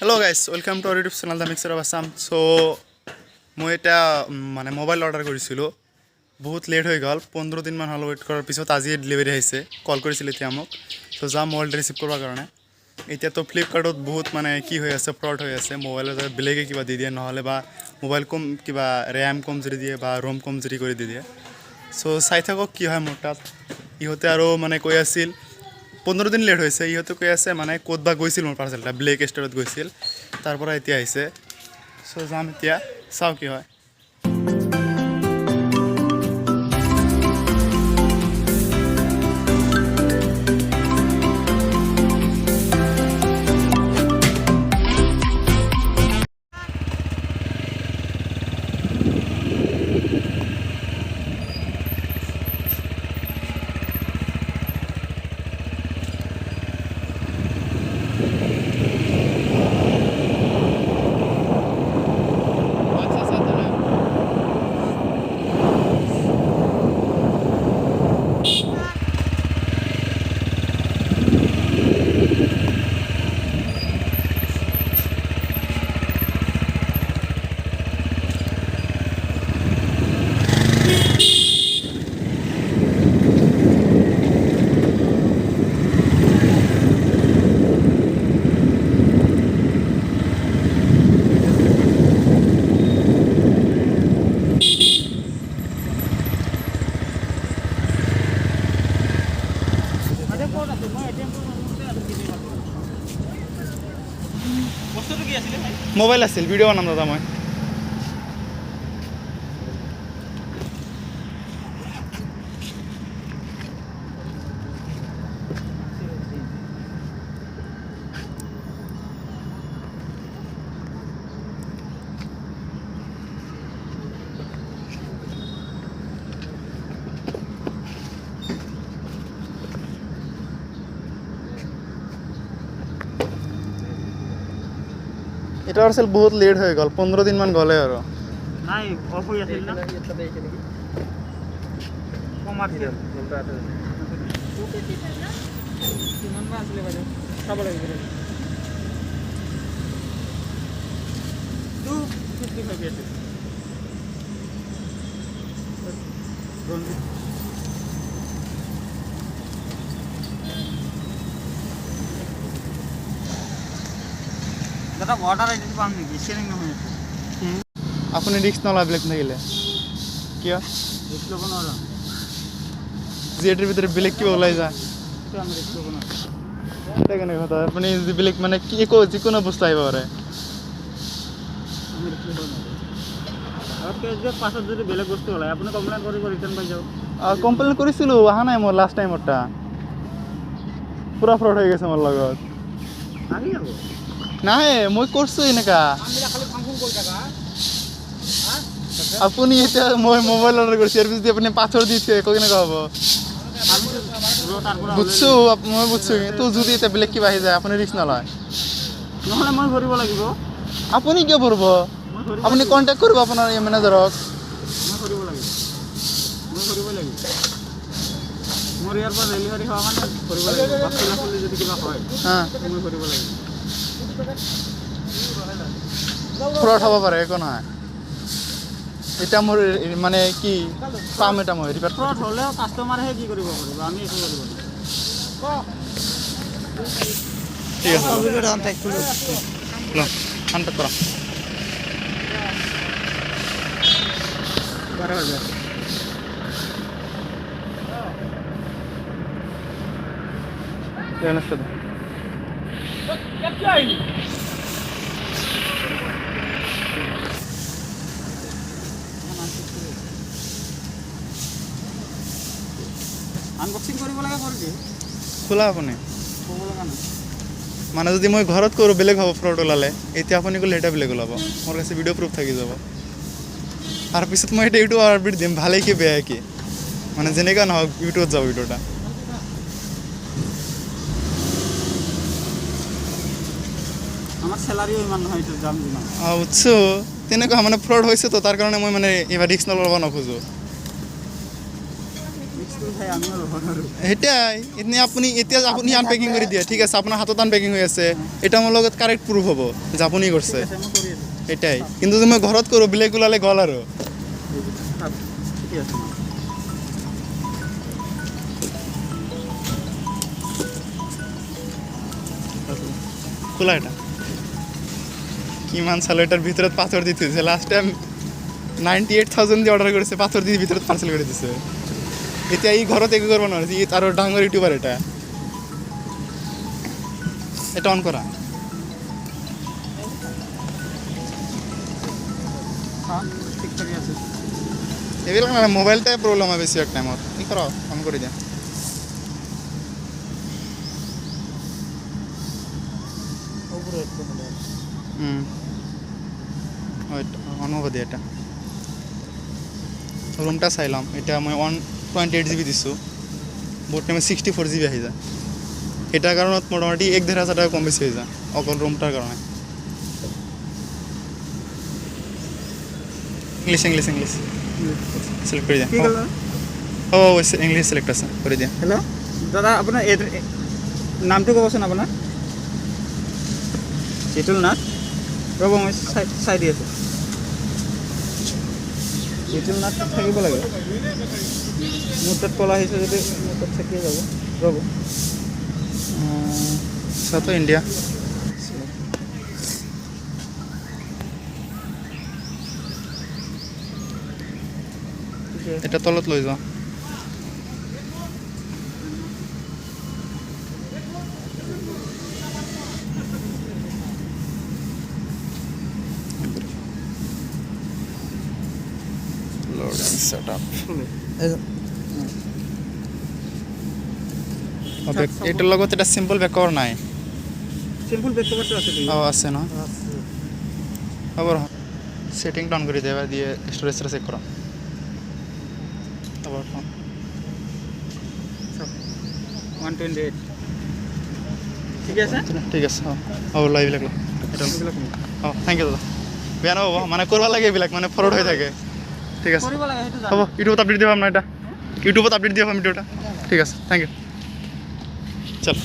Hello guys, welcome to our YouTube channel The Mixer of Assam. So মই এটা মানে mobile order কৰিছিলো বহুত লেট হৈ গল 15 দিন মান হল ওয়েট কৰাৰ পিছত আজি ডেলিভাৰি হৈছে কল কৰিছিল এতিয়া মোক সো যাম মোবাইল ৰিসিভ কৰাৰ কাৰণে এতিয়া তো ফ্লিপকাৰ্টত বহুত মানে কি হৈ আছে ফ্ৰড হৈ আছে মোবাইলৰ বেলেগে কিবা দি দিয়ে নহলে বা মোবাইল কম কিবা RAM কম জৰি দিয়ে বা ROM কম জৰি কৰি দি দিয়ে সো চাই থাকক কি হয় মোৰ তাত ইহতে আৰু মানে কৈ আছিল 15 দিন লেট হৈছে ইহতে কৈ আছে মানে কোড বা গৈছিল মোৰ পাৰ্সেলটা ব্লেক ষ্টোৰত গৈছিল তাৰ পৰা এতিয়া আহিছে সো যাম এতিয়া চাও কি হয় মোবাইল আছিল ভিডিও বনাম দাদা মই এটা আসল বহুত লেট হৈ গল 15 দিন মান গলে আৰু নাই অফ হৈ আছিল না কমাৰ্চিয়েল কিমান মান আছিল বাইদেউ চাব লাগিব 255 আছে দাদা অর্ডার আইডি পাম নেকি শেয়ারিং নহয় আপুনি রিস্ক নলা ব্লেক নাগিলে কিয় রিস্ক লব নৰা জেটের ভিতরে ব্লেক কি ওলাই যায় তো আমি রিস্ক লব না এটা কেনে কথা আপুনি যে ব্লেক মানে কি কো যিকোনো বস্তু আইব পারে আমি রিস্ক লব না আর কেস যে পাছত যদি বেলেগ বস্তু ওলাই আপুনি কমপ্লেইন কৰিব ৰিটাৰ্ণ পাই যাও কমপ্লেইন কৰিছিলো আহা নাই মোৰ লাস্ট টাইম ওটা পুৰা ফ্ৰড হৈ গৈছে মোৰ লগত আহি যাব নাই মই করছো এনেকা আমি খালি ফাংশন কই টাকা হ্যাঁ আপুনি এটা মই মোবাইল অর্ডার কৰিছি এর পিছত আপুনি পাথর দিছে কই কেনে হ'ব বুঝছো মই বুঝছো তো যদি এটা ব্লেক কি বাহি যায় আপুনি রিস্ক নলয় নহলে মই ভৰিব লাগিব আপুনি কি ভৰব আপুনি কন্টাক্ট কৰিব আপোনাৰ ম্যানেজাৰক মই ভৰিব লাগিব মোৰ ইয়াৰ পৰা ডেলিভাৰী হোৱা মানে ভৰিব লাগিব বাছলা চলি যদি কিবা হয় হ্যাঁ মই ভৰিব লাগিব ফ্রড হব পারে কোন হয় এটা মোর মানে কি পাম এটা মই রিপোর্ট ফ্রড হলে কাস্টমার হে কি কৰিব পাৰিব আমি একো কৰিব নোৱাৰিম ঠিক আছে ভিডিওটা আনটাক কৰো লো আনটাক কৰো 12000 জানাস তো আনবক্সিং কৰিব লাগে কৰি খোলা আপুনি ক'ব লগা নাই মানে যদি মই ঘৰত কৰো বেলেগ হ'ব ফ্ৰড ওলালে এতিয়া আপুনি কলে এটা বেলেগ ওলাব মোৰ কাছে ভিডিও প্রুফ থাকি যাব আর পিছত মই এটা ইউটিউব আপডেট দিম ভালে কি বেয়া কি মানে যেনেকা নহওক ইউটিউবত যাব ভিডিওটা আমার স্যালারিও ইমান নহয় তো জাম দিনা বুঝছো তেনেকা মানে ফ্রড হৈছে তো তার কারণে মই মানে এবার রিস্ক নলব নোখোজো ভাই আমিও ল'ব নোৱাৰোঁ। সেইটাই আপুনি এতিয়া আপুনি আনপেকিং কৰি দিয়ে ঠিক আছে আপোনাৰ হাতত আনপেকিং হৈ আছে এটা মোৰ লগত কাৰেক্ট প্ৰুফ হ'ব যে আপুনি কৰিছে ঠিক আছে, মই কৰি আছোঁ। সেইটাই কিন্তু যদি মই ঘৰত কৰোঁ বেলেগ ওলালে গ'ল আৰু চাওক, ঠিকে আছে। খোলা এটা কিমান চালো এটাৰ ভিতৰত পাথৰ দি থৈছে লাষ্ট টাইম 98,000 দি অৰ্ডাৰ কৰিছে পাথৰ দি ভিতৰত পাৰ্চেল কৰি দিছে এতিয়া ই ঘৰত একো কৰিব নোৱাৰিছে ই আৰু ডাঙৰ ইউটিউবাৰ এটা এটা অন কৰা হ্যাঁ, ঠিক কৰি আছে। এইবিলাক মানে মোবাইলটাই প্ৰব্লেম হয় বেছিভাগ টাইমত কি কৰ অন কৰি দিয়া ওপৰে একটু হলে। অন হ'ব দিয়া এটা ৰুমটা চাইলাম এতিয়া মই 128 GB দিছোঁ বহুত টাইমে 64 GB আহি যায় এটাৰ কাৰণত মোটামুটি 1,500 টাকা কম বেছি হৈ যায় অকল ৰুমটাৰ কাৰণে ইংলিছ ইংলিছ ইংলিছ সিলেক্ট কৰি দিয়া কি ক'লে? হ'ব ইংলিছ সিলেক্ট আছে কৰি দিয়া হেল্ল' দাদা আপোনাৰ নামটো ক'বচোন আপোনাৰ জিতুল নাথ ৰ'ব মই চাই দি আছোঁ জিতুল নাথ থাকিব লাগে মোৰ তাত কল আহিছে যদি মোৰ তাত থাকিয়ে যাব ৰ'ব সাউথ ইণ্ডিয়া এটা তলত লৈ যাওঁ loading setup এটাৰ লগত এটা চিম্পল বেক কভাৰ নাই চিম্পল বেক কভাৰটো আছে আছে ন হ'ব সেটিং ডাউন কৰি দেবা দিয়ে স্টোৰেজটা চেক কৰা আবার 128 ঠিক আছে ঠিক আছে হ'ব লাইবিলাক অঁ থেংক ইউ দাদা বেয়া নহ'ব মানে কৰিব লাগে এইবিলাক মানে ফৰৱাৰ্ড হৈ থাকে ঠিক আছে কৰিব লাগে সেইটো হ'ব ইউটিউবত আপডেট দিব আপোনাৰ এটা ইউটিউবত আপডেট দিব ভিডিঅ'টা ঠিক আছে থেংক ইউ চল